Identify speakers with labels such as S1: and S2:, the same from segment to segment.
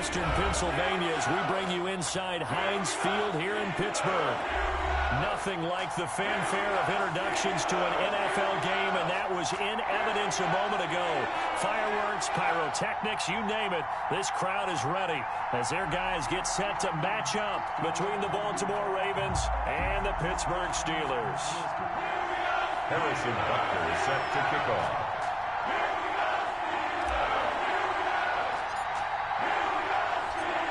S1: western Pennsylvania as we bring you inside Heinz Field here in Pittsburgh. Nothing like the fanfare of introductions to an NFL game, and that was in evidence a moment ago. Fireworks, pyrotechnics, you name it. This crowd is ready as their guys get set to match up between the Baltimore Ravens and the Pittsburgh Steelers.
S2: Harrison Butker is set to kick off.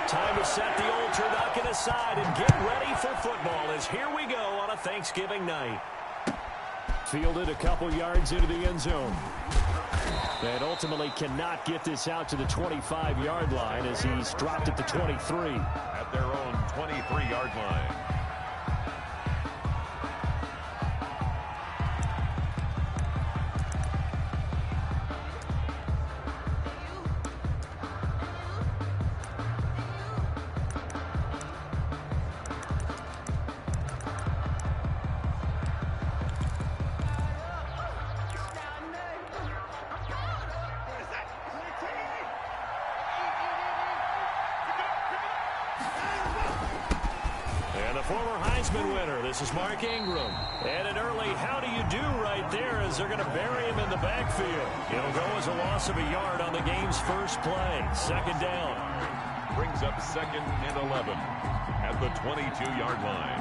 S1: Time to set the old turducken aside and get ready for football as here we go on a Thanksgiving night. Fielded a couple yards into the end zone. And ultimately cannot get this out to the 25-yard line as he's dropped at the 23.
S2: At their own 23-yard line.
S1: This is Mark Ingram. And an early how do you do right there as they're going to bury him in the backfield. It'll go as a loss of a yard on the game's first play. Second down.
S2: Brings up 2nd and 11 at the 22-yard line.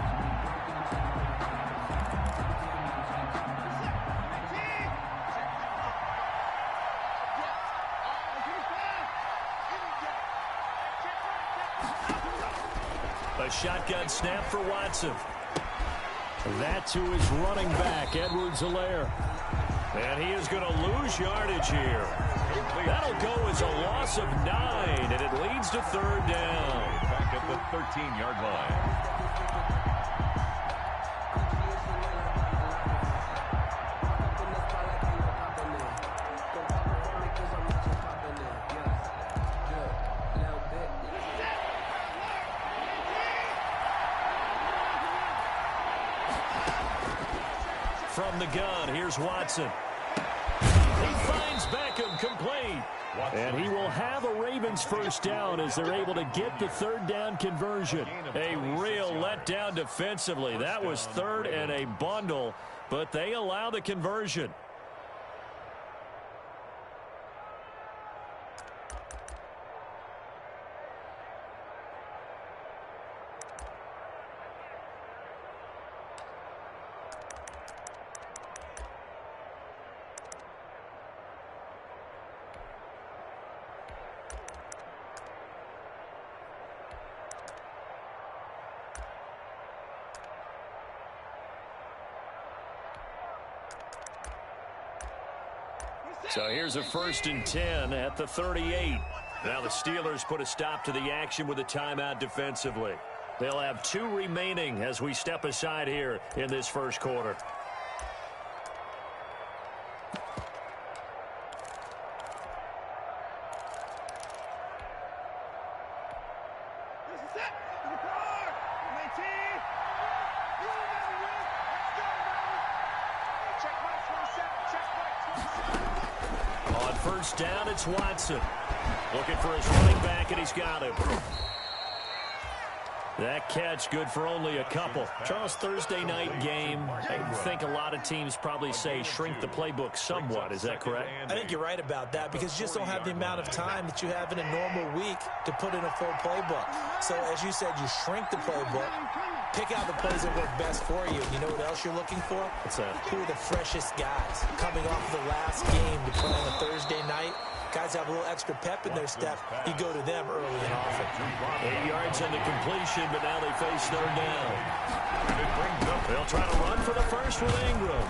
S1: A shotgun snap for Watson. That to his running back, Edwards-Helaire. And he is going to lose yardage here. That'll go as a loss of 9, and it leads to 3rd down.
S2: Back at the 13-yard line.
S1: From the gun, here's Watson. He finds Beckham complete. And he will have a Ravens first down as they're able to get the 3rd down conversion. A real letdown defensively. That was 3rd and a bundle, but they allow the conversion. So here's a 1st and 10 at the 38. Now the Steelers put a stop to the action with a timeout defensively. They'll have 2 remaining as we step aside here in this first quarter. First down, it's Watson. Looking for his running back, and he's got him. That catch good for only a couple. Charles, Thursday night game, I think a lot of teams probably say shrink the playbook somewhat. Is that correct?
S3: I think you're right about that because you just don't have the amount of time that you have in a normal week to put in a full playbook. So, as you said, you shrink the playbook, pick out the plays that work best for you. You know what else you're looking for?
S1: What's that?
S3: Who are the freshest guys coming off of the last game to play on a Thursday night? Guys have a little extra pep in their step. You go to them early and often.
S1: 8 yards on the completion, but now they face 3rd down. They'll try to run for the first with Ingram.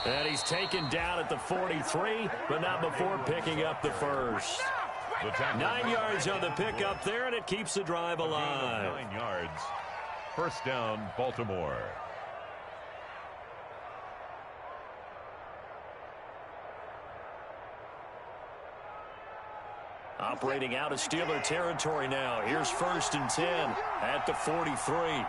S1: And he's taken down at the 43, but not before picking up the first. 9 yards on the pickup there, and it keeps the drive alive.
S2: 9 yards. First down, Baltimore.
S1: Operating out of Steeler territory now. Here's 1st and 10 at the 43.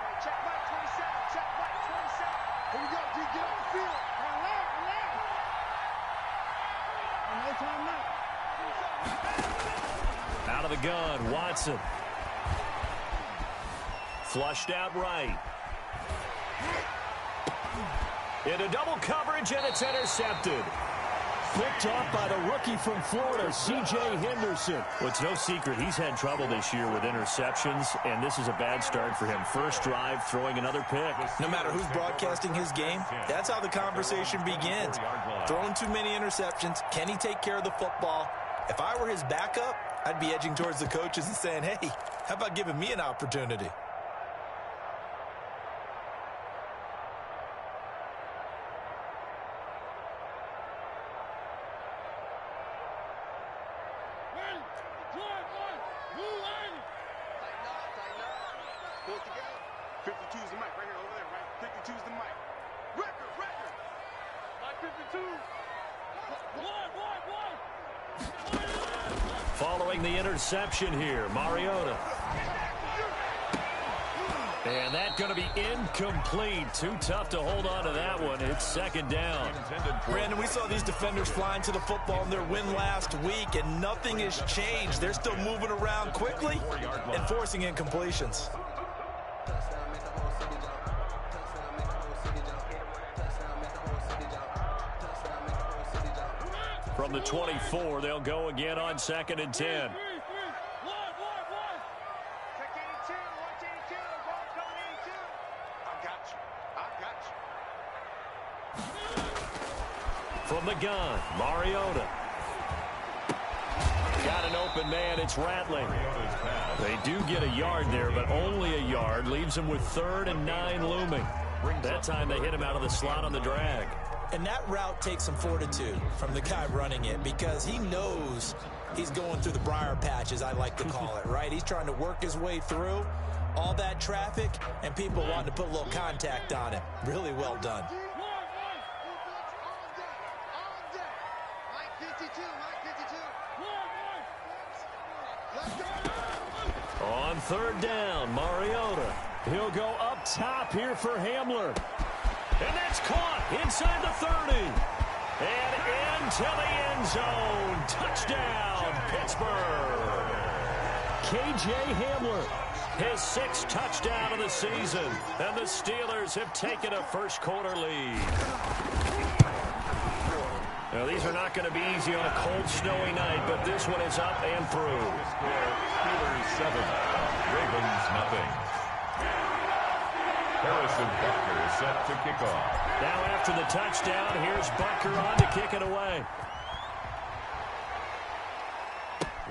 S1: Out of the gun, Watson. Flushed out right. Into double coverage, and it's intercepted. Picked off by the rookie from Florida, C.J. Henderson. Well, it's no secret he's had trouble this year with interceptions, and this is a bad start for him. First drive, throwing another pick.
S3: No matter who's broadcasting his game, that's how the conversation begins. Throwing too many interceptions. Can he take care of the football? If I were his backup, I'd be edging towards the coaches and saying, hey, how about giving me an opportunity?
S1: Following the interception here, Mariota. And that's going to be incomplete. Too tough to hold on to that one. It's second down.
S3: Brandon, we saw these defenders flying to the football in their win last week, and nothing has changed. They're still moving around quickly and forcing incompletions.
S1: From the 24, they'll go again on 2nd and 10. From the gun, Mariota. Got an open man, it's Rattling. They do get a yard there, but only a yard. Leaves them with 3rd and 9 looming. That time they hit him out of the slot on the drag.
S3: And that route takes some fortitude from the guy running it, because he knows he's going through the briar patch, as I like to call it, right? He's trying to work his way through all that traffic and people wanting to put a little contact on him. Really well done.
S1: On 3rd down, Mariota. He'll go up top here for Hamler. And that's caught inside the 30. And into the end zone. Touchdown, Pittsburgh. K.J. Hamler, his 6th touchdown of the season. And the Steelers have taken a first-quarter lead. Now, these are not going to be easy on a cold, snowy night, but this one is up and through.
S2: Steelers 7, Ravens nothing. Harrison Butker is set to kick off.
S1: Now after the touchdown, here's Butker on to kick it away.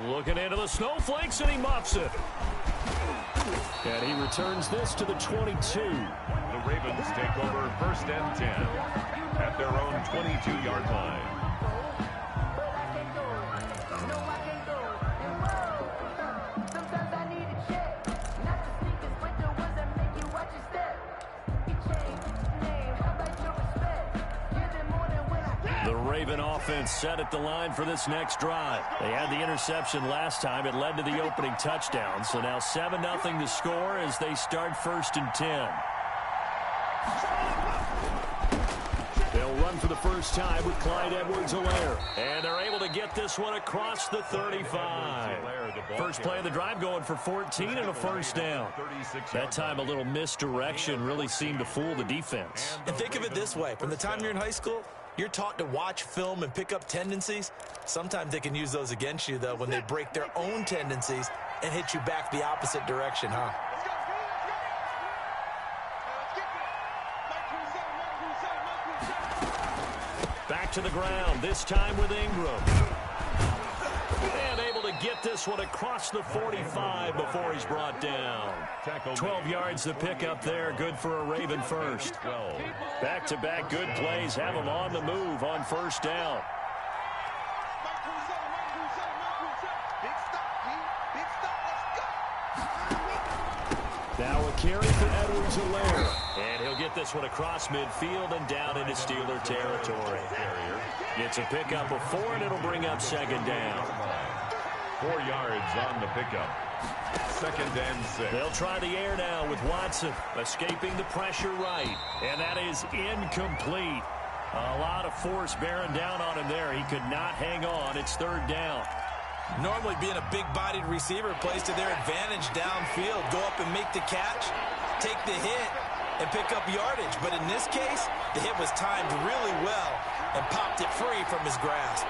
S1: Looking into the snowflakes, and he muffs it. And he returns this to the 22.
S2: The Ravens take over 1st and 10 at their own 22-yard line.
S1: The Raven offense set at the line for this next drive. They had the interception last time. It led to the opening touchdown. So now 7-0 to score as they start 1st and 10. They'll run for the first time with Clyde Edwards-Helaire. And they're able to get this one across the 35. First play of the drive going for 14 and a first down. That time a little misdirection really seemed to fool the defense.
S3: And think of it this way. From the time you're in high school, you're taught to watch film and pick up tendencies. Sometimes they can use those against you, though, when they break their own tendencies and hit you back the opposite direction, huh?
S1: Back to the ground, this time with Ingram. And able to get this one across the 45 before he's brought down. 12 yards to pick up there, good for a Raven first. Back-to-back good plays have him on the move on 1st down. Now a carry for Edwards-Helaire. And he'll get this one across midfield and down into Steeler territory. It's a pickup of 4, and it'll bring up 2nd down.
S2: 4 yards on the pickup. 2nd and 6.
S1: They'll try the air now with Watson escaping the pressure right. And that is incomplete. A lot of force bearing down on him there. He could not hang on. It's 3rd down.
S3: Normally, being a big-bodied receiver plays to their advantage downfield. Go up and make the catch, take the hit, and pick up yardage. But in this case, the hit was timed really well and popped it free from his grasp.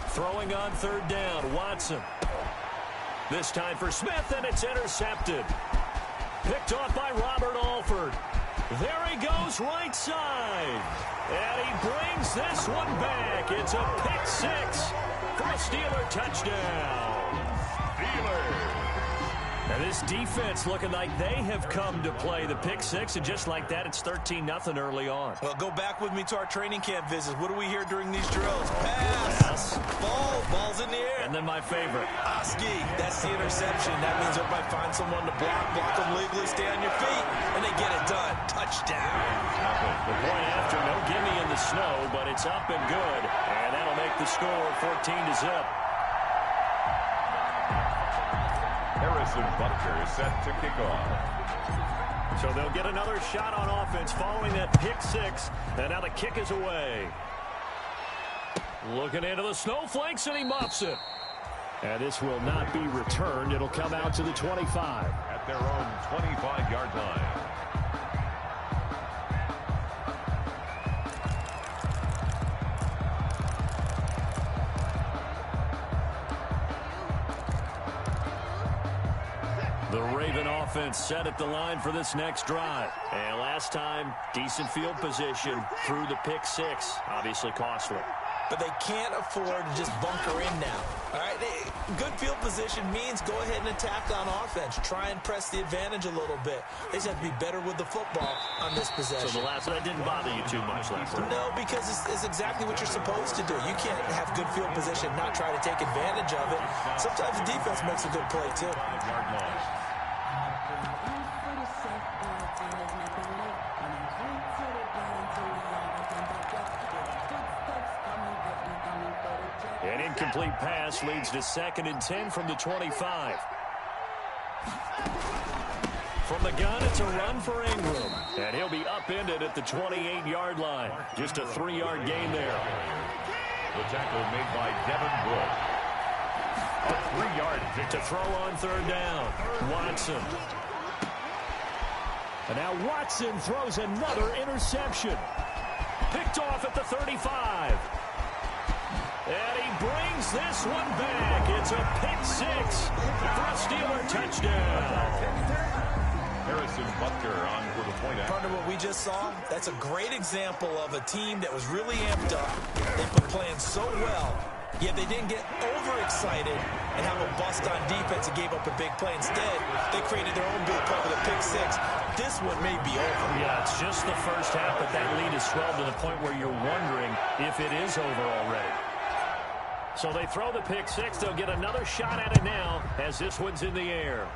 S1: Throwing on third down, Watson. This time for Smith, and it's intercepted. Picked off by Robert Alford. There he goes right side. And he brings this one back. It's a pick six for a Steeler touchdown. Steelers. And this defense looking like they have come to play the pick six, and just like that, it's 13-0 early on.
S3: Well, go back with me to our training camp visits. What do we hear during these drills? Pass. Ball's in the air.
S1: And then my favorite.
S3: Oski, that's the interception. That means everybody find someone to block them legally, stay on your feet, and they get it done. Touchdown.
S1: The point after, no gimme in the snow, but it's up and good. And that'll make the score 14-0.
S2: Harrison Butker is set to kick off.
S1: So they'll get another shot on offense following that pick six. And now the kick is away. Looking into the snowflakes, and he muffs it. And this will not be returned. It'll come out to the 25.
S2: At their own 25-yard line.
S1: The Raven offense set at the line for this next drive. And last time, decent field position through the pick six. Obviously costly.
S3: But they can't afford to just bunker in now. All right, good field position means go ahead and attack on offense. Try and press the advantage a little bit. They just have to be better with the football on this possession.
S1: So that didn't bother you too much last time?
S3: No, because it's exactly what you're supposed to do. You can't have good field position, not try to take advantage of it. Sometimes the defense makes a good play, too.
S1: An incomplete pass leads to 2nd and 10 from the 25. From the gun, it's a run for Ingram. And he'll be upended at the 28-yard line. Just a 3-yard gain there.
S2: The tackle made by Devin Wood. A 3-yard pick.
S1: To throw on third down, Watson. And now Watson throws another interception. Picked off at the 35. And he brings this one back. It's a pick six for a Steeler touchdown.
S2: Harrison Butker on for the point out.
S3: Partner, what we just saw, that's a great example of a team that was really amped up. They've been playing so well, yet they didn't get overexcited and have a bust on defense and gave up a big play. Instead, they created their own big play with a pick six. This one may be over.
S1: Yeah, it's just the first half, but that lead has swelled to the point where you're wondering if it is over already. So they throw the pick six. They'll get another shot at it now as this one's in the air.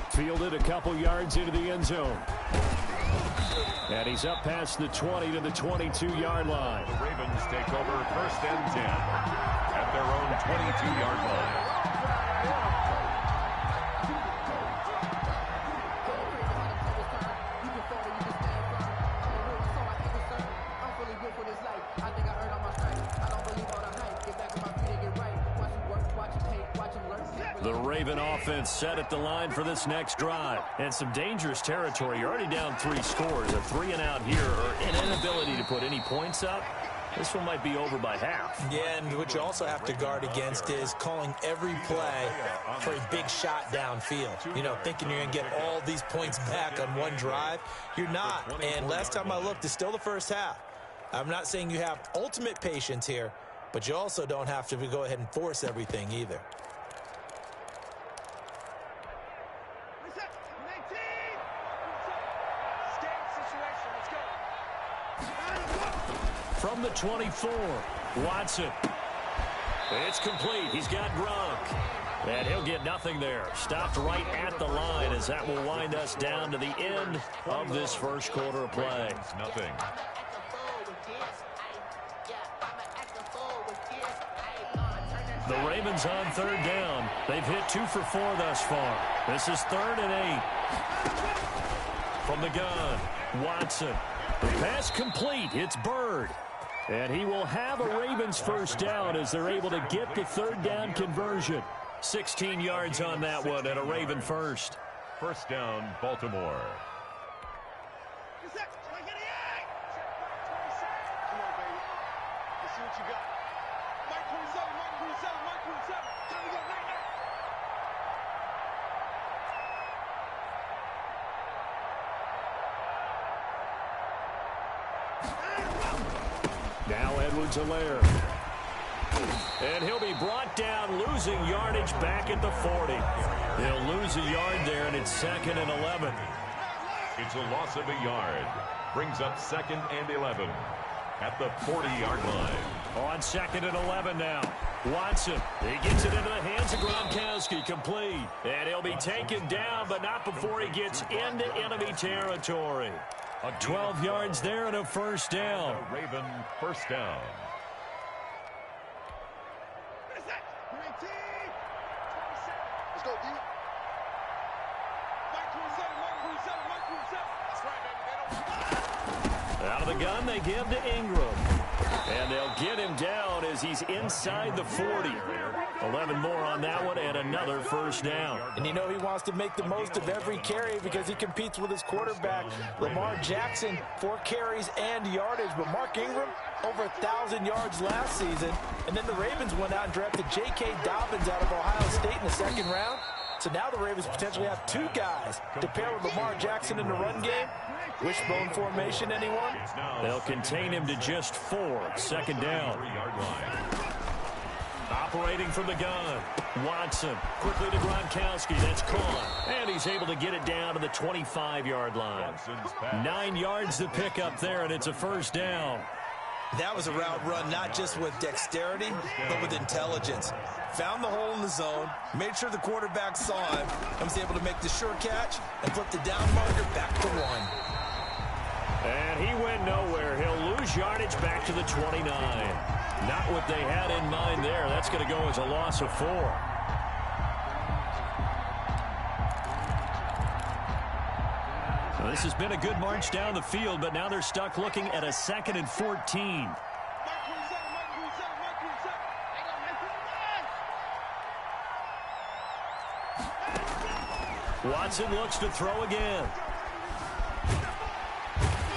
S1: Fielded a couple yards into the end zone. And he's up past the 20 to the 22-yard line.
S2: The Ravens take over 1st and 10 at their own 22-yard line.
S1: The Raven offense set at the line for this next drive. And some dangerous territory. You're already down 3 scores. A 3-and-out here, or an inability to put any points up. This one might be over by half.
S3: Yeah, and what you also have to guard against is calling every play for a big shot downfield. You know, thinking you're going to get all these points back on one drive. You're not. And last time I looked, it's still the first half. I'm not saying you have ultimate patience here, but you also don't have to go ahead and force everything either.
S1: From the 24, Watson. It's complete. He's got Gronk. And he'll get nothing there. Stopped right at the line as that will wind us down to the end of this first quarter of play.
S2: Nothing.
S1: The Ravens on third down. They've hit 2 for 4 thus far. This is 3rd and 8. From the gun, Watson. The pass complete. It's Bird. And he will have a Ravens first down as they're able to get the third down conversion. 16 yards on that one and a Raven first.
S2: First down, Baltimore.
S1: Now Edwards-Helaire. And he'll be brought down, losing yardage back at the 40. He'll lose a yard there, and it's 2nd and 11.
S2: It's a loss of a yard. Brings up 2nd and 11 at the 40-yard line.
S1: On 2nd and 11 now. Watson, he gets it into the hands of Gronkowski, complete. And he'll be taken down, but not before he gets into enemy territory. 12 yards there and a first down.
S2: A Raven first down.
S4: Let's go, D.
S1: Out of the gun, they give to Ingram. And they'll get him down as he's inside the 40. 11 more on that one and another first down.
S3: And you know he wants to make the most of every carry because he competes with his quarterback, Lamar Jackson, 4 carries and yardage. But Mark Ingram, over 1,000 yards last season. And then the Ravens went out and drafted J.K. Dobbins out of Ohio State in the 2nd round. So now the Ravens potentially have 2 guys to pair with Lamar Jackson in the run game. Wishbone formation, anyone?
S1: They'll contain him to just 4. 2nd down. Operating from the gun. Watson quickly to Gronkowski. That's caught. And he's able to get it down to the 25-yard line. 9 yards to pick up there, and it's a first down.
S3: That was a route run not just with dexterity, but with intelligence. Found the hole in the zone, made sure the quarterback saw him, and was able to make the sure catch and flip the down marker back to 1.
S1: And he went nowhere. He'll lose yardage back to the 29. Not what they had in mind there. That's going to go as a loss of 4. Well, this has been a good march down the field, but now they're stuck looking at a 2nd and 14. Watson looks to throw again.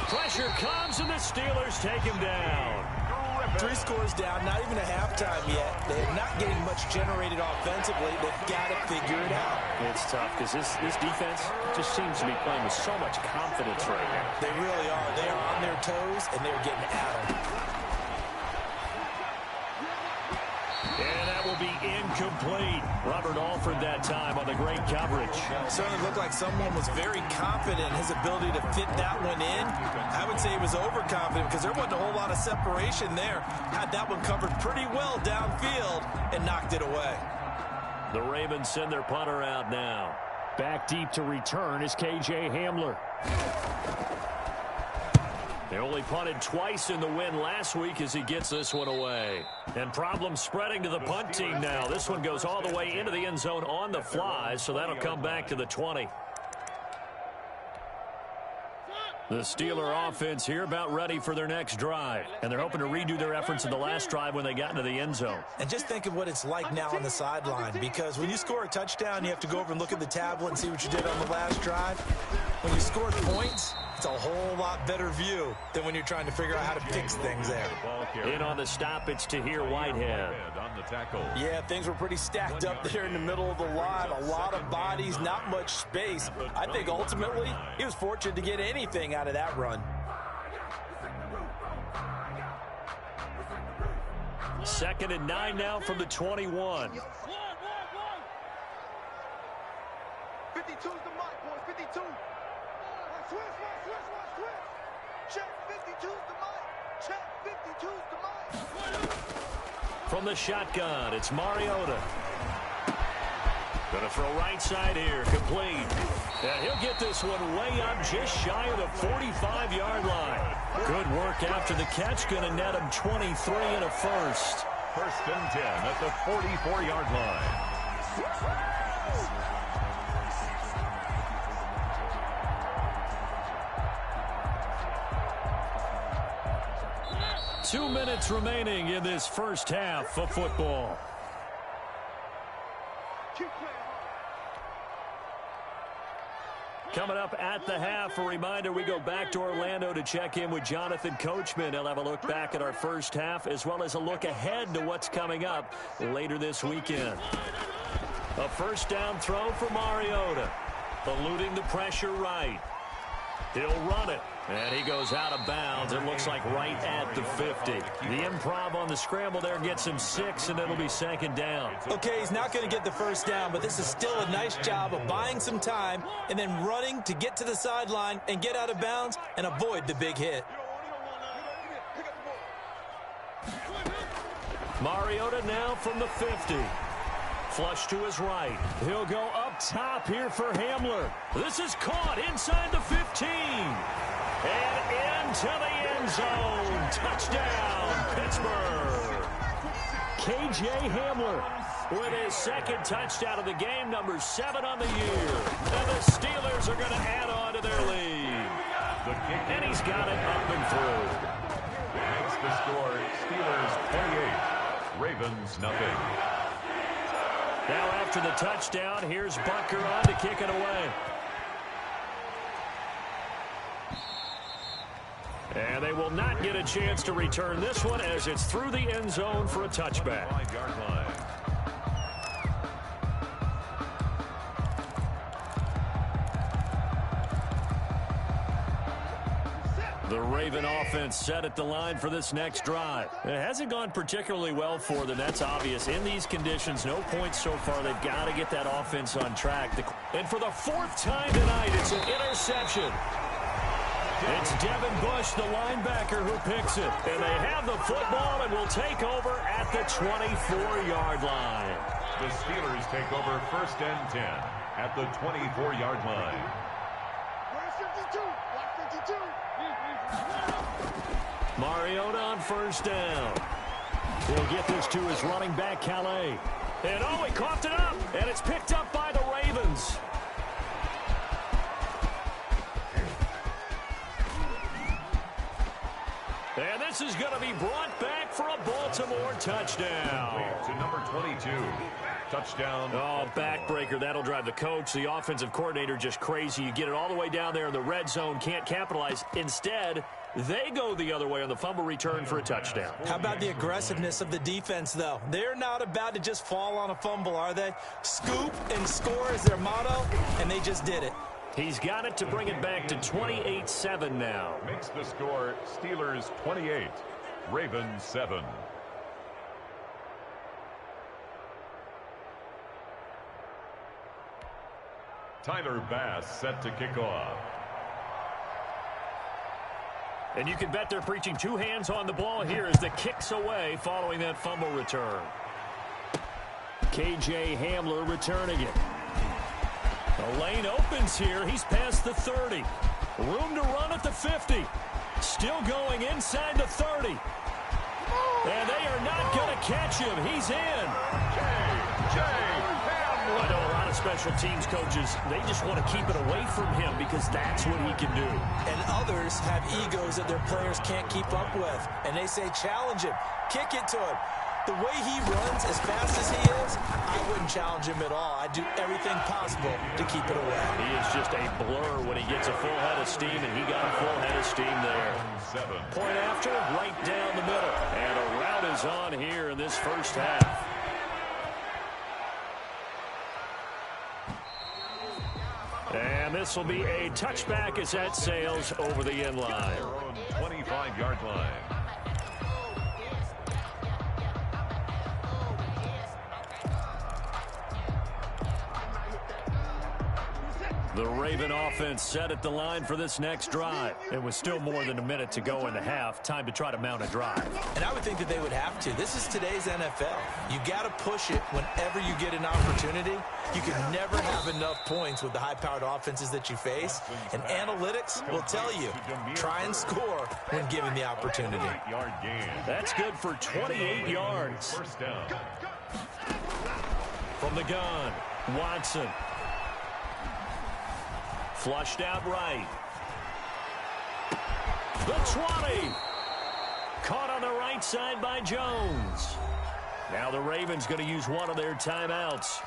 S1: Pressure comes, and the Steelers take him down.
S3: 3 scores down, not even a halftime yet. They're not getting much generated offensively. They've got to figure it out.
S1: It's tough because this defense just seems to be playing with so much confidence right now.
S3: They really are. They are on their toes, and they're getting at them.
S1: And that will be incomplete. Robert Alford that time on the great coverage.
S3: Certainly looked like someone was very confident in his ability to fit that one in. I would say he was overconfident because there wasn't a whole lot of separation there. Had that one covered pretty well downfield and knocked it away.
S1: The Ravens send their punter out now. Back deep to return is K.J. Hamler. They only punted twice in the win last week as he gets this one away. And problems spreading to the punt team now. This one goes all the way into the end zone on the fly, so that'll come back to the 20. The Steeler offense here about ready for their next drive. And they're hoping to redo their efforts in the last drive when they got into the end zone.
S3: And just think of what it's like now on the sideline, because when you score a touchdown, you have to go over and look at the tablet and see what you did on the last drive. When you scored points, it's a whole lot better view than when you're trying to figure out how to fix things there.
S1: In on the stop, it's Tahir Whitehead.
S2: On the tackle.
S3: Yeah, things were pretty stacked up there in the middle of the line. A lot of bodies, not much space. I think ultimately he was fortunate to get anything out of that run.
S1: 2nd and 9 now from the 21.
S4: 52's the mark, boys. 52. Switch. Check 52's the mark. Check 52's the mark.
S1: From the shotgun, it's Mariota. Gonna throw right side here, complete. And he'll get this one way up just shy of the 45-yard line. Good work after the catch, gonna net him 23 and a first.
S2: 1st and 10 at the 44-yard line.
S1: 2 minutes remaining in this first half of football. Coming up at the half, a reminder, we go back to Orlando to check in with Jonathan Coachman. He'll have a look back at our first half as well as a look ahead to what's coming up later this weekend. A first down throw for Mariota. Eluding the pressure right. He'll run it. And he goes out of bounds. It looks like right at the 50. The improv on the scramble there gets him 6, and it'll be second down.
S3: Okay, he's not going to get the first down, but this is still a nice job of buying some time and then running to get to the sideline and get out of bounds and avoid the big hit.
S1: Mariota now from the 50. Flush to his right. He'll go up top here for Hamler. This is caught inside the 15. And into the end zone. Touchdown, Pittsburgh. K.J. Hamler with his second touchdown of the game, number 7 on the year. And the Steelers are going to add on to their lead. And he's got it up and through.
S2: Makes the score Steelers 28, Ravens nothing.
S1: Now after the touchdown, here's Butker on to kick it away. And they will not get a chance to return this one as it's through the end zone for a touchback.
S2: 5-yard line.
S1: The Raven offense set at the line for this next drive. It hasn't gone particularly well for them. That's obvious. In these conditions, no points so far. They've got to get that offense on track. And for the 4th time tonight, it's an interception. It's Devin Bush, the linebacker, who picks it. And they have the football and will take over at the 24-yard line.
S2: The Steelers take over 1st and 10 at the 24-yard line.
S1: Mariota on first down. He'll get this to his running back, Calais. And oh, he coughed it up. And it's picked up by the Ravens. And this is going to be brought back for a Baltimore touchdown.
S2: To number 22. Touchdown.
S1: Oh, backbreaker. That'll drive the coach, the offensive coordinator, just crazy. You get it all the way down there in the red zone, can't capitalize. Instead, they go the other way on the fumble return for a touchdown.
S3: How about the aggressiveness of the defense, though? They're not about to just fall on a fumble, are they? Scoop and score is their motto, and they just did it.
S1: He's got it to bring it back to 28-7 now.
S2: Makes the score Steelers 28, Ravens 7. Tyler Bass set to kick off.
S1: And you can bet they're preaching 2 hands on the ball here as the kick's away following that fumble return. K.J. Hamler returning it. The lane opens here. He's past the 30. Room to run at the 50. Still going inside the 30. And they are not going to catch him. He's in.
S2: K.J. Hamler.
S1: I know a lot of special teams coaches, they just want to keep it away from him because that's what he can do.
S3: And others have egos that their players can't keep up with. And they say, challenge him. Kick it to him. The way he runs as fast as he is, I wouldn't challenge him at all. I'd do everything possible to keep it away.
S1: He is just a blur when he gets a full head of steam, and he got a full head of steam there.
S2: 7.
S1: Point after, right down the middle. And a route is on here in this first half. And this will be a touchback as that sails over the end line.
S2: 25-yard line.
S1: The Raven offense set at the line for this next drive. It was still more than a minute to go in the half. Time to try to mount a drive.
S3: And I would think that they would have to. This is today's NFL. You got to push it whenever you get an opportunity. You can never have enough points with the high-powered offenses that you face. And analytics will tell you, try and score when given the opportunity.
S1: That's good for 28 yards.
S2: First down.
S1: From the gun, Watson. Flushed out right. The 20. Caught on the right side by Jones. Now the Ravens going to use one of their timeouts,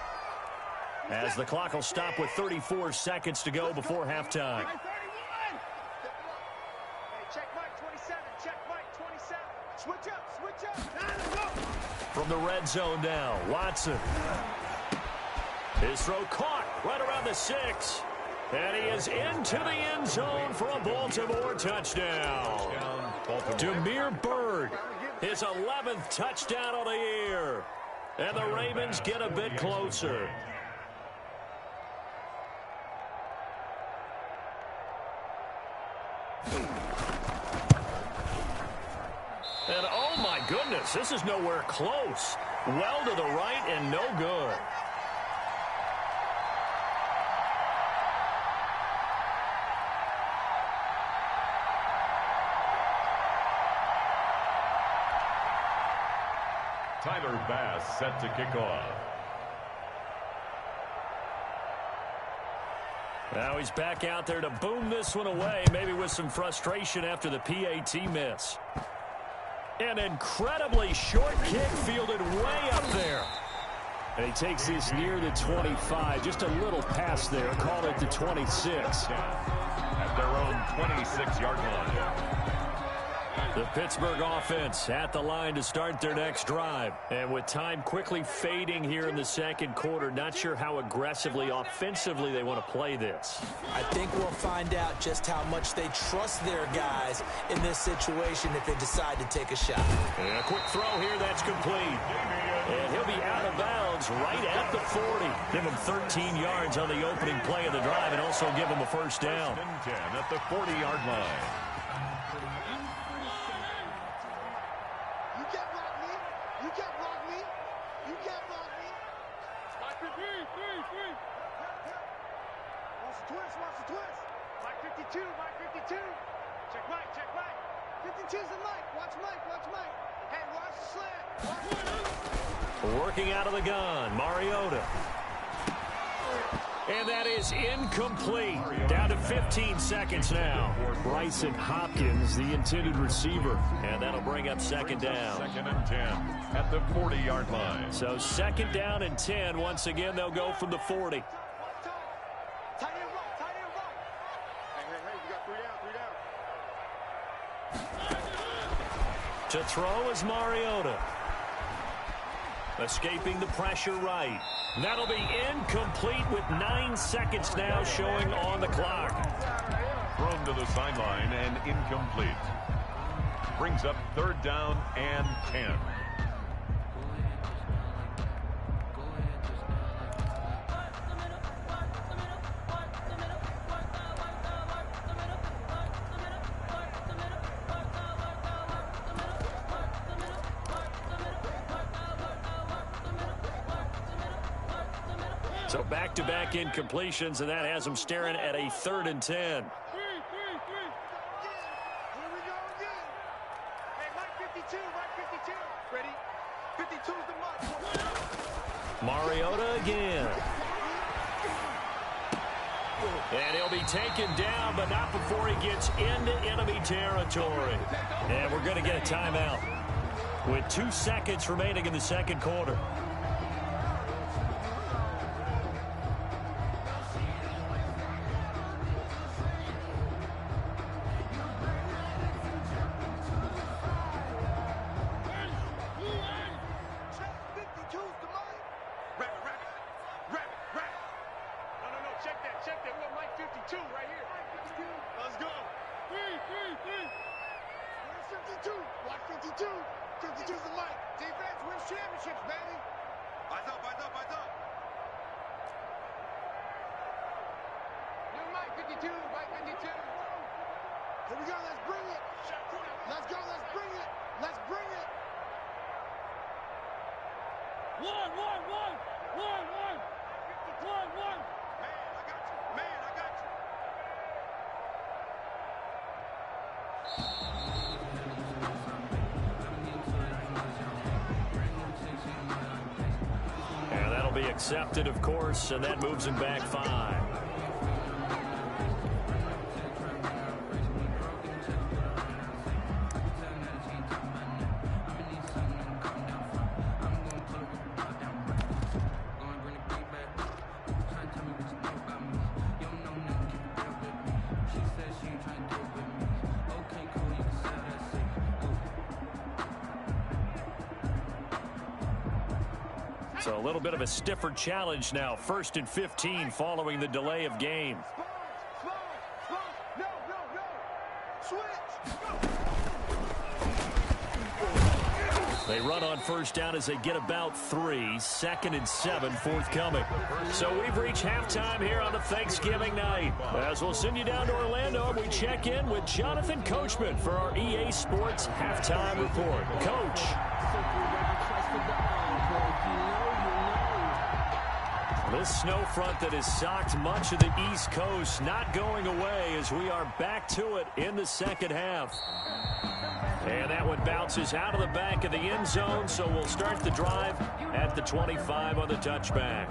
S1: as the clock will stop with 34 seconds to go before halftime.
S4: Check Mike 27. Check Mike 27. Switch up. Switch up.
S1: From the red zone now, Watson. His throw caught right around the 6. And he is into the end zone for a Baltimore touchdown. Demir Bird, his 11th touchdown of the year. And the Ravens get a bit closer. And oh my goodness, this is nowhere close. Well to the right and no good.
S2: Tyler Bass set to kick off.
S1: Now he's back out there to boom this one away, maybe with some frustration after the PAT miss. An incredibly short kick fielded way up there. And he takes this near the 25. Just a little pass there. Called it the 26.
S2: At their own 26-yard line.
S1: The Pittsburgh offense at the line to start their next drive. And with time quickly fading here in the second quarter, not sure how aggressively, offensively they want to play this.
S3: I think we'll find out just how much they trust their guys in this situation if they decide to take a shot.
S1: And a quick throw here, that's complete. And he'll be out of bounds right at the 40. Give him 13 yards on the opening play of the drive and also give him a first down.
S2: 10 at the 40-yard line.
S4: Watch the twist. Mike 52, Mike 52. Check Mike, check Mike. 52's the Mike. Watch Mike, watch Mike. Hey, watch the slant.
S1: Working out of the gun, Mariota. And that is incomplete. Down to 15 seconds now. Bryson Hopkins, the intended receiver. And that'll bring up second down.
S2: Second and 10 at the 40-yard line.
S1: So second down and 10. Once again, they'll go from the 40. To throw is Mariota. Escaping the pressure right. That'll be incomplete with 9 seconds now showing on the clock.
S2: Thrown to the sideline and incomplete. Brings up third down and 10.
S1: So back-to-back incompletions, and that has them staring at a 3rd and 10.
S4: Here we go again. Hey, Mike 52, Mike 52. Ready? 52's the mark.
S1: Mariota again. And he'll be taken down, but not before he gets into enemy territory. And we're going to get a timeout with 2 seconds remaining in the second quarter. And that'll be accepted, of course, and that moves him back 5. So a little bit of a stiffer challenge now. 1st and 15 following the delay of game. They run on 1st down as they get about 3. 2nd and 7 forthcoming. So we've reached halftime here on a Thanksgiving night. As we'll send you down to Orlando, we check in with Jonathan Coachman for our EA Sports Halftime Report. Coach. This snow front that has socked much of the East Coast not going away as we are back to it in the second half. And that one bounces out of the back of the end zone, so we'll start the drive at the 25 on the touchback.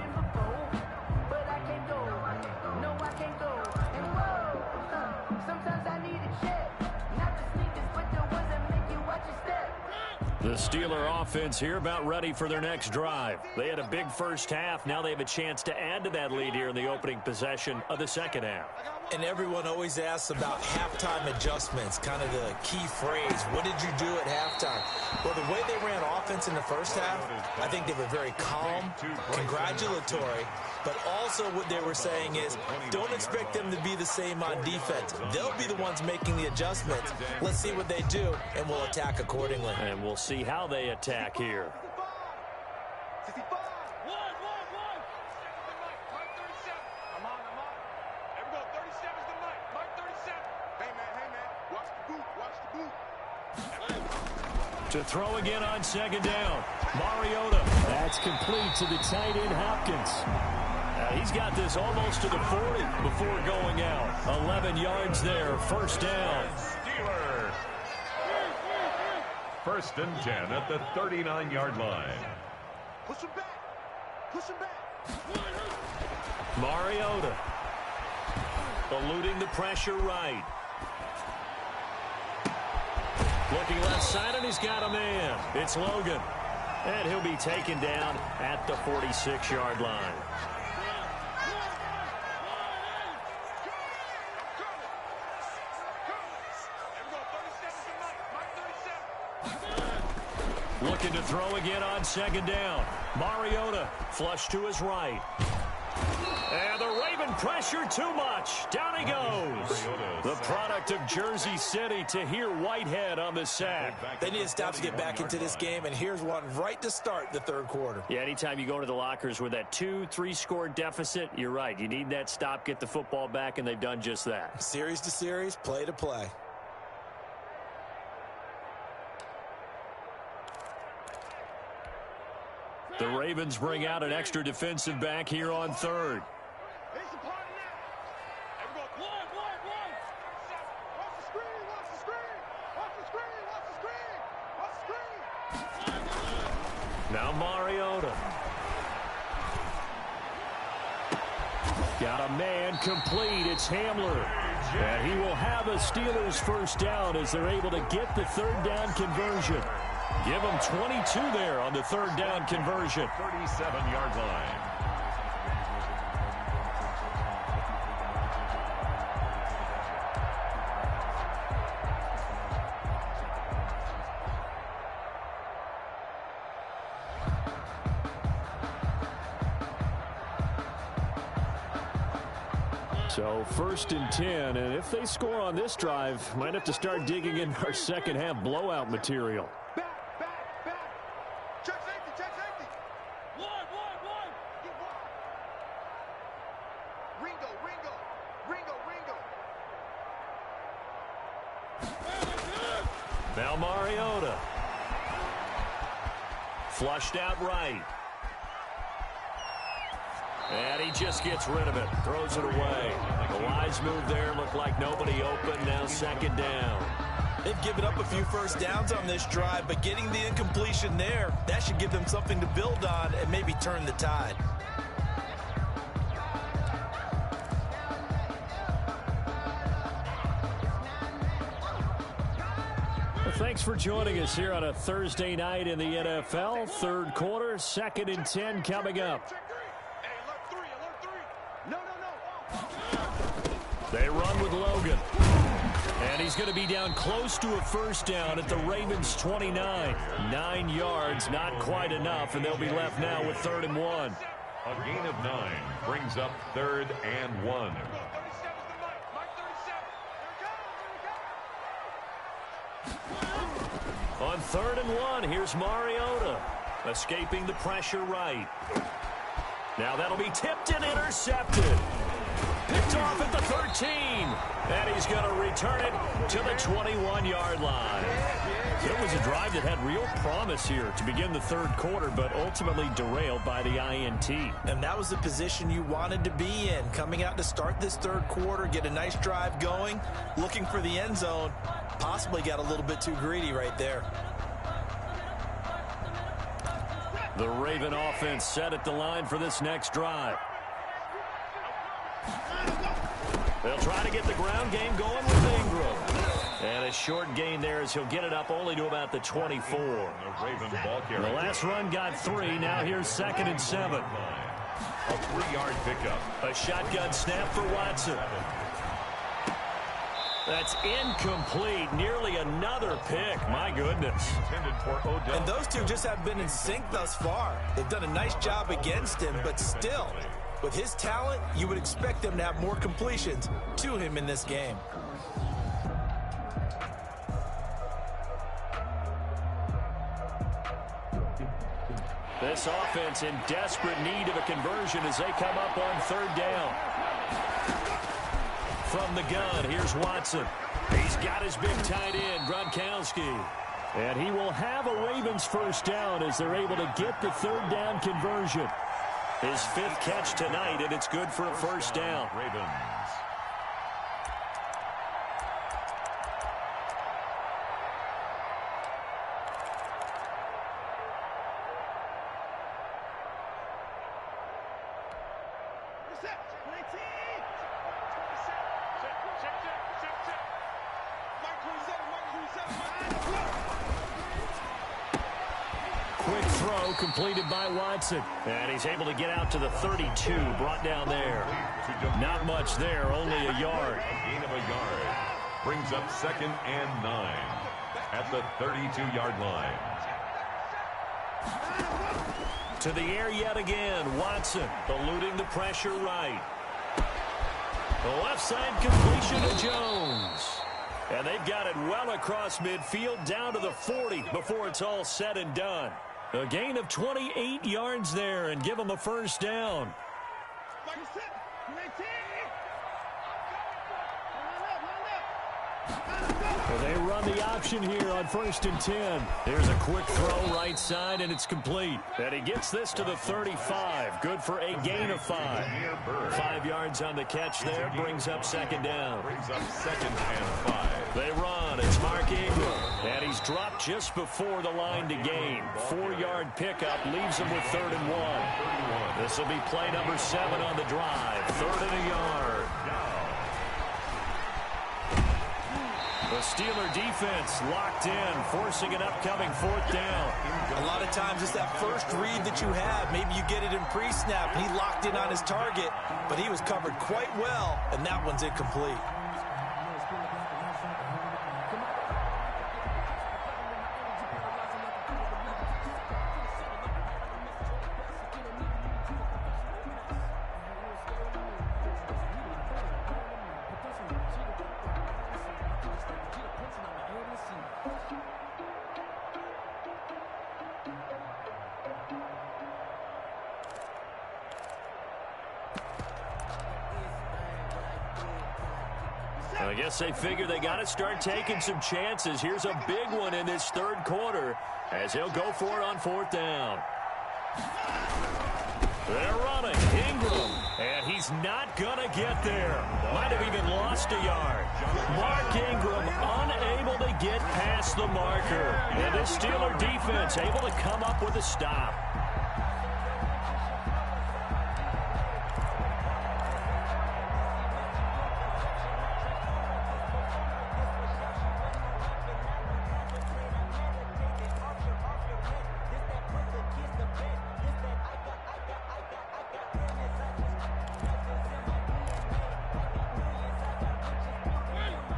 S1: The Steeler offense here about ready for their next drive. They had a big first half. Now they have a chance to add to that lead here in the opening possession of the second half.
S3: And everyone always asks about halftime adjustments, kind of the key phrase. What did you do at halftime? Well, the way they ran offense in the first half, I think they were very calm, congratulatory, but also what they were saying is don't expect them to be the same on defense. They'll be the ones making the adjustments. Let's see what they do, and we'll attack accordingly.
S1: And we'll see how they attack here. To throw again on 2nd down. Mariota. That's complete to the tight end, Hopkins. He's got this almost to the 40 before going out. 11 yards there. 1st down.
S2: Steelers. 1st and 10 at the 39-yard line.
S4: Push him back. Push him back.
S1: Mariota. Eluding the pressure right. Looking left side, and he's got a man. It's Logan. And he'll be taken down at the 46-yard line. Looking to throw again on 2nd down. Mariota flush to his right. And the Raven pressure too much. Down he goes. The product of Jersey City, Tahir Whitehead on the sack.
S3: They need to stop to get back into this game, and here's one right to start the 3rd quarter.
S1: Yeah, anytime you go to the lockers with that 2-3 score deficit, you're right. You need that stop, get the football back, and they've done just that.
S3: Series to series, play to play.
S1: The Ravens bring out an extra defensive back here on 3rd. Now Mariota. Got a man complete. It's Hamler. And he will have a Steelers 1st down as they're able to get the 3rd down conversion. Give them 22 there on the 3rd down conversion.
S2: 37-yard line.
S1: So 1st and 10, and if they score on this drive, might have to start digging in our second half blowout material. Now Mariota. Flushed out right. And he just gets rid of it. Throws it away. The wise move there. Looked like nobody open. Now 2nd down.
S3: They've given up a few 1st downs on this drive, but getting the incompletion there, that should give them something to build on and maybe turn the tide.
S1: Thanks for joining us here on a Thursday night in the NFL. 3rd quarter, 2nd and 10 coming up. They run with Logan. And And he's going to be down close to a first down at the Ravens' 29. 9 yards, not quite enough, and they'll be left now with 3rd and 1.
S2: A gain of 9 brings up 3rd and 1.
S1: On 3rd and 1, here's Mariota, escaping the pressure right. Now that'll be tipped and intercepted. Picked off at the 13. And he's going to return it to the 21-yard line. It was a drive that had real promise here to begin the 3rd quarter, but ultimately derailed by the INT.
S3: And that was the position you wanted to be in, coming out to start this 3rd quarter, get a nice drive going, looking for the end zone. Possibly got a little bit too greedy right there.
S1: The Raven offense set at the line for this next drive. They'll try to get the ground game going with Ingram. And a short gain there as he'll get it up only to about the 24. The last run got 3. Now here's 2nd and 7.
S2: A 3-yard pickup.
S1: A shotgun snap for Watson. That's incomplete. Nearly another pick. My goodness.
S3: And those two just haven't been in sync thus far. They've done a nice job against him, but still, with his talent, you would expect them to have more completions to him in this game.
S1: This offense in desperate need of a conversion as they come up on 3rd down. From the gun, here's Watson. He's got his big tight end, Gronkowski. And he will have a Ravens first down as they're able to get the 3rd down conversion. His 5th catch tonight, and it's good for a first down.
S2: Ravens.
S1: Quick throw completed by Watson. And he's able to get out to the 32, brought down there. Not much there, only a yard.
S2: A gain of a yard brings up 2nd and 9 at the 32-yard line.
S1: To the air yet again. Watson eluding the pressure right. The left side completion to Jones. And they've got it well across midfield down to the 40 before it's all said and done. A gain of 28 yards there and give them a first down. Well, they run the option here on 1st and 10. There's a quick throw right side, and it's complete. And he gets this to the 35. Good for a gain of 5. 5 yards on the catch there. Brings up 2nd down.
S2: Brings up 2nd and 5.
S1: They run. It's Mark Ingram. And he's dropped just before the line to gain. 4-yard pickup leaves him with 3rd and 1. This will be play number 7 on the drive. 3rd and a yard. The Steeler defense locked in, forcing an upcoming 4th down.
S3: A lot of times it's that first read that you have. Maybe you get it in pre-snap, and he locked in on his target, but he was covered quite well, and that one's incomplete.
S1: I guess they figure they got to start taking some chances. Here's a big one in this 3rd quarter as he'll go for it on 4th down. They're running. Ingram. And he's not going to get there. Might have even lost a yard. Mark Ingram unable to get past the marker. And the Steeler defense able to come up with a stop.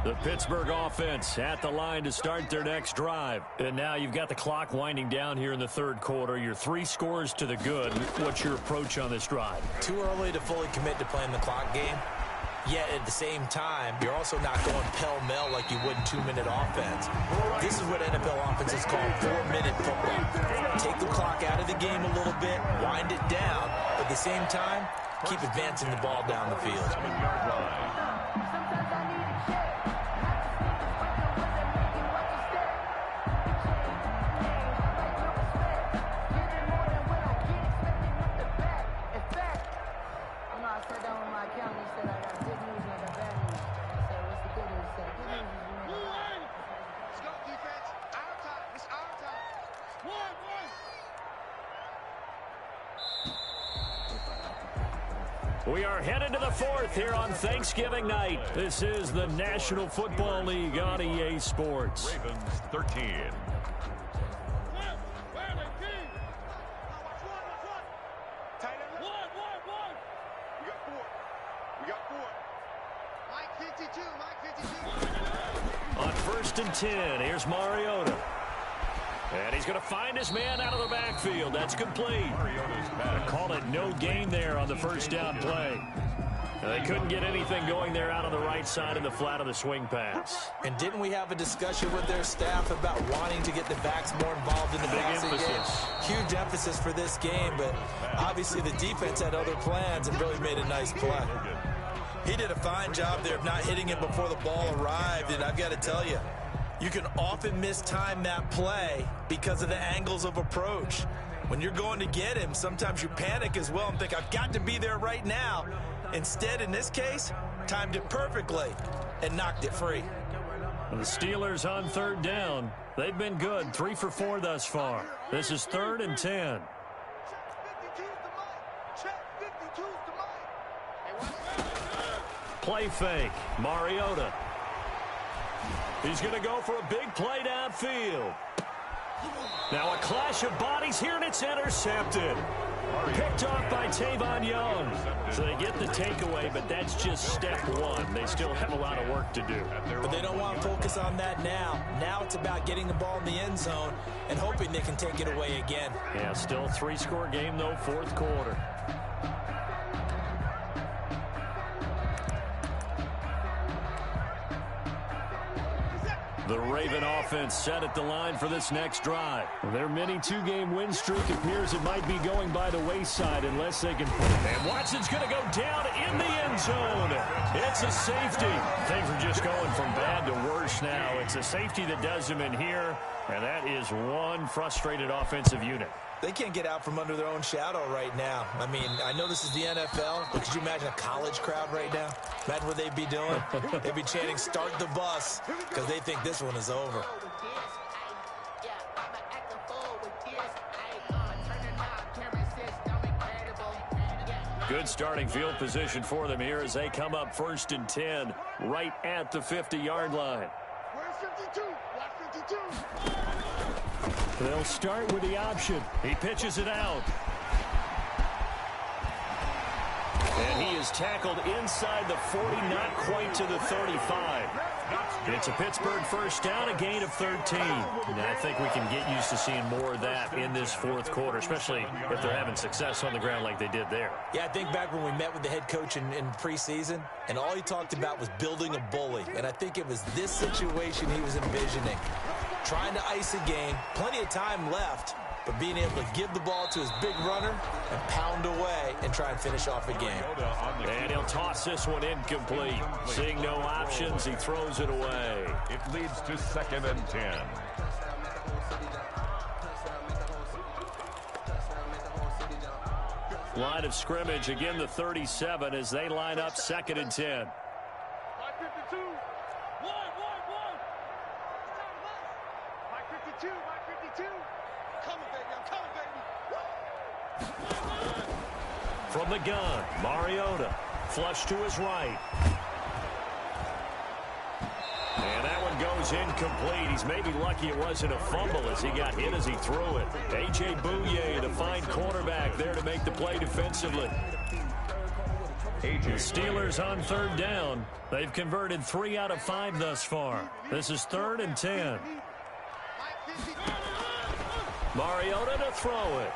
S1: The Pittsburgh offense at the line to start their next drive. And now you've got the clock winding down here in the third quarter. You're 3 scores to the good. What's your approach on this drive?
S3: Too early to fully commit to playing the clock game. Yet at the same time, you're also not going pell-mell like you would in 2-minute offense. This is what NFL offenses call 4-minute football. Take the clock out of the game a little bit, wind it down, but at the same time, keep advancing the ball down the field.
S2: 7-yard line.
S1: We are headed to the fourth here on Thanksgiving night. This is the National Football League on EA Sports.
S2: Ravens 13.
S1: On 1st and 10, here's Mariota. And he's going to find his man out of the backfield. That's complete. Call it no gain there on the first down play. They couldn't get anything going there out on the right side of the flat of the swing pass.
S3: And didn't we have a discussion with their staff about wanting to get the backs more involved in the passing game? Huge emphasis for this game, but obviously the defense had other plans and really made a nice play. He did a fine job there of not hitting it before the ball arrived, and I've got to tell you, you can often mistime that play because of the angles of approach. When you're going to get him, sometimes you panic as well and think, I've got to be there right now. Instead, in this case, timed it perfectly and knocked it free.
S1: The Steelers on 3rd down. They've been good, 3 for 4 thus far. This is 3rd and 10. Play fake, Mariota. He's going to go for a big play downfield. Now a clash of bodies here, and it's intercepted. Picked off by Tavon Young. So they get the takeaway, but that's just step one. They still have a lot of work to do.
S3: But they don't want to focus on that now. Now it's about getting the ball in the end zone and hoping they can take it away again.
S1: Yeah, still a 3-score game, though, 4th quarter. The Raven offense set at the line for this next drive. Their mini 2-game win streak appears it might be going by the wayside unless they can. And Watson's going to go down in the end zone. It's a safety. Things are just going from bad to worse now. It's a safety that does them in here, and that is one frustrated offensive unit.
S3: They can't get out from under their own shadow right now. I mean, I know this is the NFL, but could you imagine a college crowd right now? Imagine what they'd be doing. They'd be chanting, start the bus, because they think this one is over.
S1: Good starting field position for them here as they come up 1st and 10, right at the 50-yard line.
S4: Where's 52? Watch 52.
S1: They'll start with the option. He pitches it out. And he is tackled inside the 40, not quite to the 35. It's a Pittsburgh first down, a gain of 13. And I think we can get used to seeing more of that in this 4th quarter, especially if they're having success on the ground like they did there.
S3: Yeah, I think back when we met with the head coach in preseason, and all he talked about was building a bully. And I think it was this situation he was envisioning. Trying to ice a game, plenty of time left, but being able to give the ball to his big runner and pound away and try and finish off a game.
S1: And he'll toss this one incomplete. Seeing no options, he throws it away.
S2: It leads to 2nd and 10.
S1: Line of scrimmage, again the 37 as they line up 2nd and 10. From the gun, Mariota, flush to his right. And that one goes incomplete. He's maybe lucky it wasn't a fumble as he got hit as he threw it. A.J. Bouye, the fine cornerback, there to make the play defensively. The Steelers on third down. They've converted 3 out of 5 thus far. This is 3rd and 10. Mariota to throw it.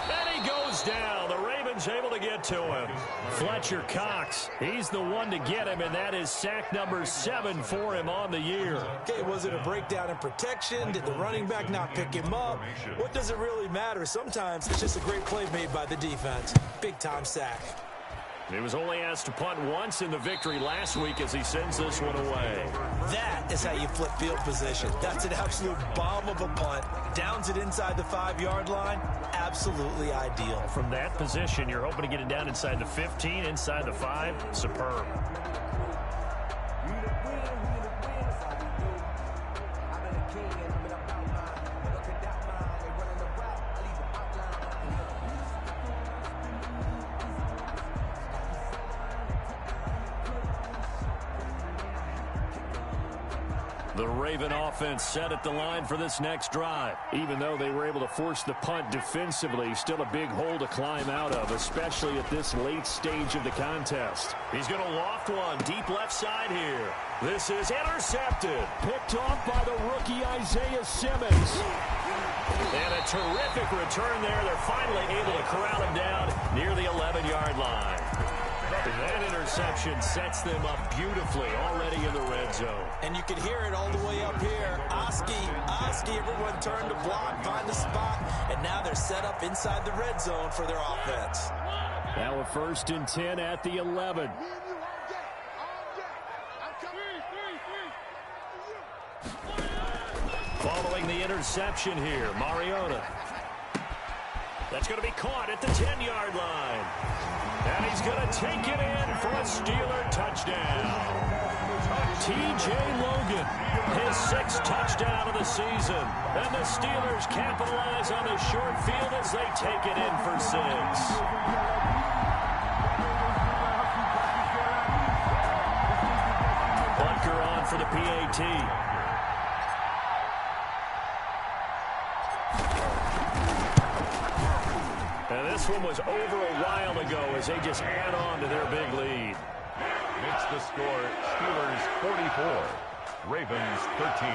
S1: And he goes down. The Ravens able to get to him. Fletcher Cox, he's the one to get him, and that is sack number 7 for him on the year.
S3: Okay, was it a breakdown in protection? Did the running back not pick him up? What does it really matter? Sometimes it's just a great play made by the defense. Big-time sack.
S1: He was only asked to punt once in the victory last week as he sends this one away.
S3: That is how you flip field position. That's an absolute bomb of a punt. Downs it inside the 5-yard line. Absolutely ideal.
S1: From that position, you're hoping to get it down inside the 15, inside the 5. Superb. The Raven offense set at the line for this next drive. Even though they were able to force the punt defensively, still a big hole to climb out of, especially at this late stage of the contest. He's going to loft one deep left side here. This is intercepted. Picked off by the rookie Isaiah Simmons. And a terrific return there. They're finally able to corral him down near the 11-yard line. That interception sets them up beautifully already in the red zone.
S3: And you can hear it all the way up here. Oski, everyone turned to block, find a spot, and now they're set up inside the red zone for their offense.
S1: Now a 1st and 10 at the 11. Following the interception here, Mariota. That's going to be caught at the 10-yard line. And he's going to take it in for a Steeler touchdown. T.J. Logan, his 6th touchdown of the season. And the Steelers capitalize on the short field as they take it in for 6. Butker on for the PAT. And this one was over a while ago as they just add on to their big lead.
S2: Makes the score Steelers 44, Ravens 13.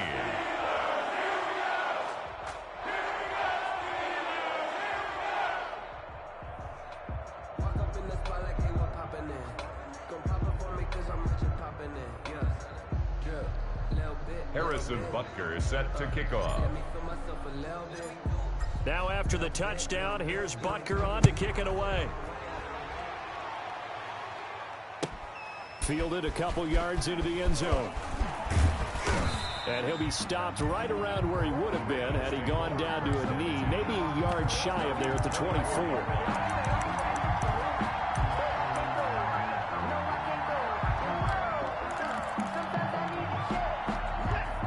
S2: Harrison Butker set to kick off.
S1: Now after the touchdown, here's Butker on to kick it away. Fielded a couple yards into the end zone. And he'll be stopped right around where he would have been had he gone down to a knee, maybe a yard shy of there at the 24.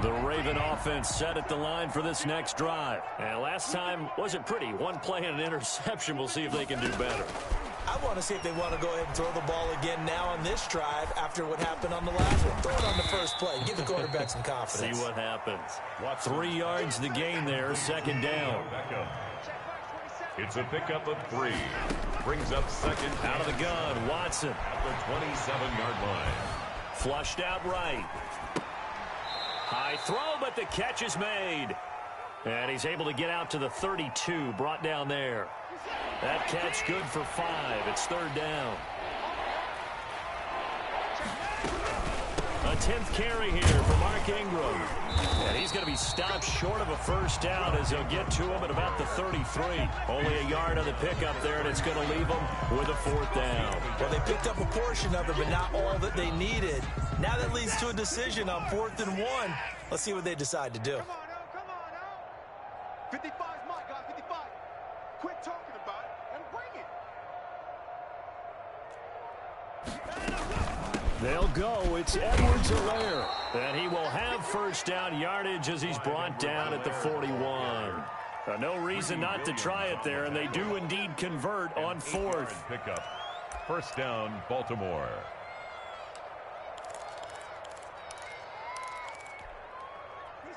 S1: The Raven offense set at the line for this next drive. And last time wasn't pretty. One play and an interception. We'll see if they can do better.
S3: I want to see if they want to go ahead and throw the ball again now on this drive after what happened on the last one. Throw it on the first play. Give the quarterback some confidence.
S1: See what happens. 3 yards the gain there. 2nd down.
S2: It's a pickup of 3. Brings up 2nd.
S1: Out of the gun, Watson.
S2: At the 27-yard line.
S1: Flushed out right. High throw, but the catch is made. And he's able to get out to the 32, brought down there. That catch good for 5. It's 3rd down. A 10th carry here for Mark Ingram. And he's going to be stopped short of a 1st down as they'll get to him at about the 33. Only a yard on the pickup there, and it's going to leave them with a 4th down.
S3: Well, they picked up a portion of it, but not all that they needed. Now that leads to a decision on 4th and 1. Let's see what they decide to do.
S4: Come on now. 55 is my guy, 55. Quit talking about it and bring it.
S1: They'll go. It's Edwards-Helaire. And he will have 1st down yardage as he's brought down at the 41. No reason not to try it there, and they do indeed convert on 4th.
S2: Pickup. 1st down, Baltimore.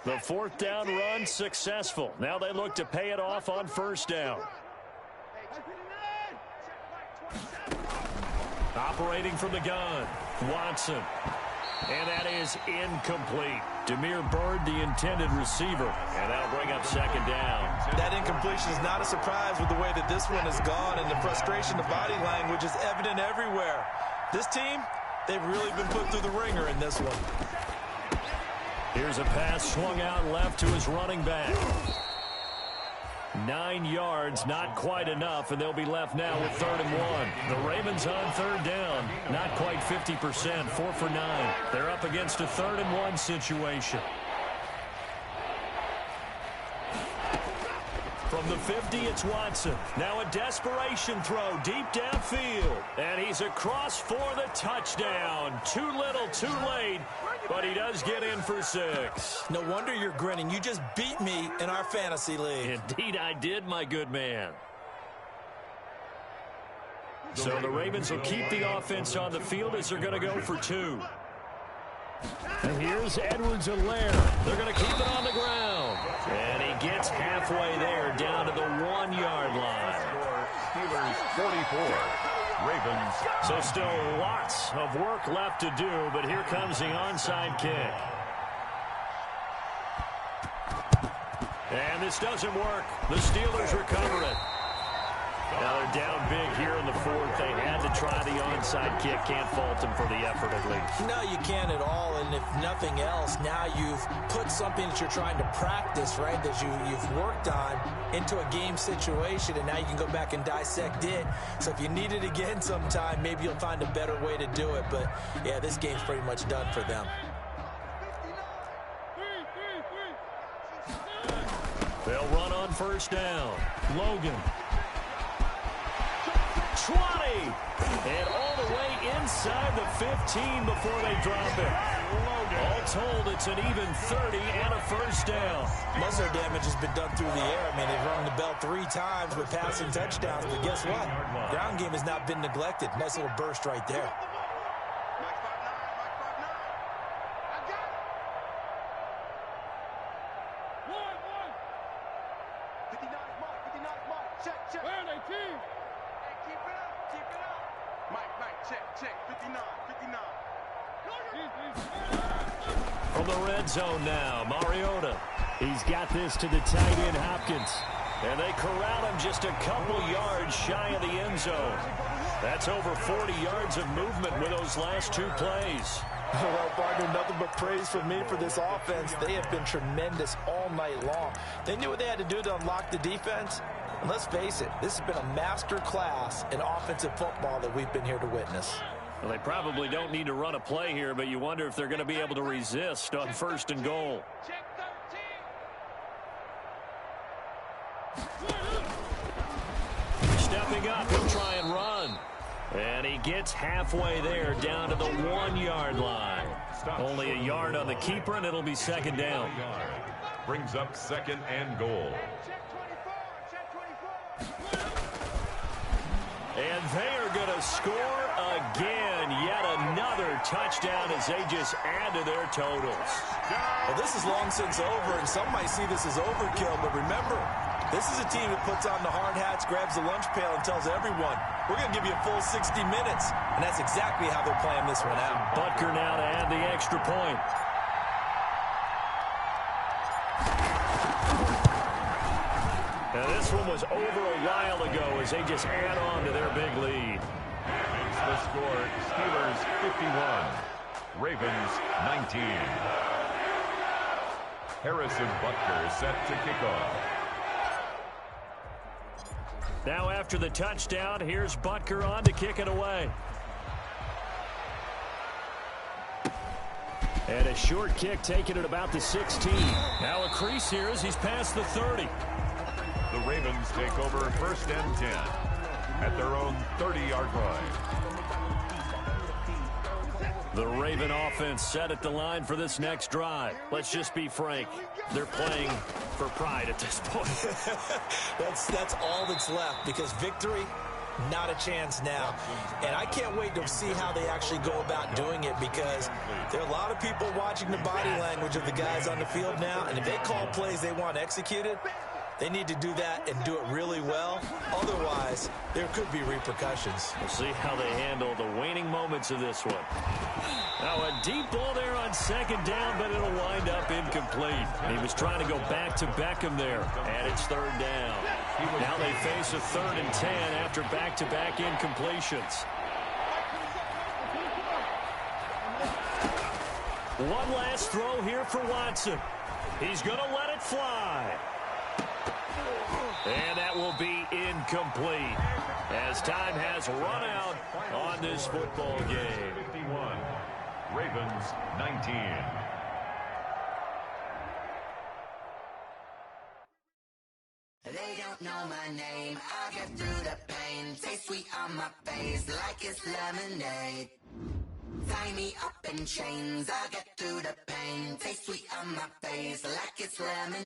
S1: The 4th down run successful. Now they look to pay it off on 1st down. Operating from the gun, Watson. And that is incomplete. Demir Bird, the intended receiver. And that'll bring up second down.
S3: That incompletion is not a surprise with the way that this one has gone, and the frustration, the body language is evident everywhere. This team, they've really been put through the ringer in this one.
S1: Here's a pass swung out left to his running back. 9 yards, not quite enough, and they'll be left now with 3rd and 1. The Ravens on 3rd down, not quite 50%, 4 for 9. They're up against a 3rd and 1 situation. From the 50, it's Watson. Now a desperation throw deep downfield. And he's across for the touchdown. Too little, too late, but he does get in for 6.
S3: No wonder you're grinning. You just beat me in our fantasy league.
S1: Indeed I did, my good man. So the Ravens will keep the offense on the field as they're going to go for 2. And here's Edwards-Helaire. They're going to keep it on the ground. And he gets halfway there, down to the 1-yard line.
S2: Steelers 44. Ravens.
S1: So still lots of work left to do, but here comes the onside kick. And this doesn't work. The Steelers recover it. Now they're down big here in the 4th. They had to try the onside kick. Can't fault them for the effort at least.
S3: No, you can't at all. And if nothing else, now you've put something that you're trying to practice, right, that you've worked on into a game situation, and now you can go back and dissect it. So if you need it again sometime, maybe you'll find a better way to do it. But, yeah, this game's pretty much done for them.
S1: They'll run on 1st down. Logan. 20, and all the way inside the 15 before they drop it. All told, it's an even 30 and a 1st down.
S3: Most of their damage has been done through the air. I mean, they've rung the bell 3 times with passing touchdowns, but guess what? Ground game has not been neglected. Nice little burst right there.
S1: From the red zone now, Mariota. He's got this to the tight end, Hopkins. And they corral him just a couple yards shy of the end zone. That's over 40 yards of movement with those last 2 plays.
S3: Well, partner, nothing but praise from me for this offense. They have been tremendous all night long. They knew what they had to do to unlock the defense. And let's face it, this has been a master class in offensive football that we've been here to witness.
S1: Well, they probably don't need to run a play here, but you wonder if they're going to be able to resist on 1st and goal. Stepping up, he'll try and run. And he gets halfway there, down to the 1-yard line. Only a yard on the keeper, and it'll be 2nd down.
S2: Brings up 2nd and goal.
S1: And they are going to score again. Yet another touchdown as they just add to their totals.
S3: Well, this is long since over, and some might see this as overkill. But remember, this is a team that puts on the hard hats, grabs the lunch pail, and tells everyone, we're going to give you a full 60 minutes. And that's exactly how they're playing this one out.
S1: Butker now to add the extra point. Now this one was over a while ago as they just add on to their big lead.
S2: Makes the score Steelers 51, Ravens 19. Harrison Butker set to kick off.
S1: Now after the touchdown, here's Butker on to kick it away. And a short kick taken at about the 16. Now a crease here as he's past the 30.
S2: The Ravens take over 1st and 10 at their own 30-yard line.
S1: The Raven offense set at the line for this next drive. Let's just be frank. They're playing for pride at this point.
S3: That's all that's left, because victory, not a chance now. And I can't wait to see how they actually go about doing it, because there are a lot of people watching the body language of the guys on the field now, and if they call plays they want executed, They need to do that and do it really well. Otherwise, there could be repercussions.
S1: We'll see how they handle the waning moments of this one. Now a deep ball there on second down, but it'll wind up incomplete. He was trying to go back to Beckham there, and it's third down. Now they face a 3rd and 10 after back-to-back incompletions. One last throw here for Watson. He's going to let it fly. And that will be incomplete as time has run out on this football game.
S2: 51, Ravens 19.
S5: They don't know my name, I'll get through the pain. Taste sweet on my face like it's lemonade. Tie me up in chains, I'll get through the pain. Taste sweet on my face like it's lemonade.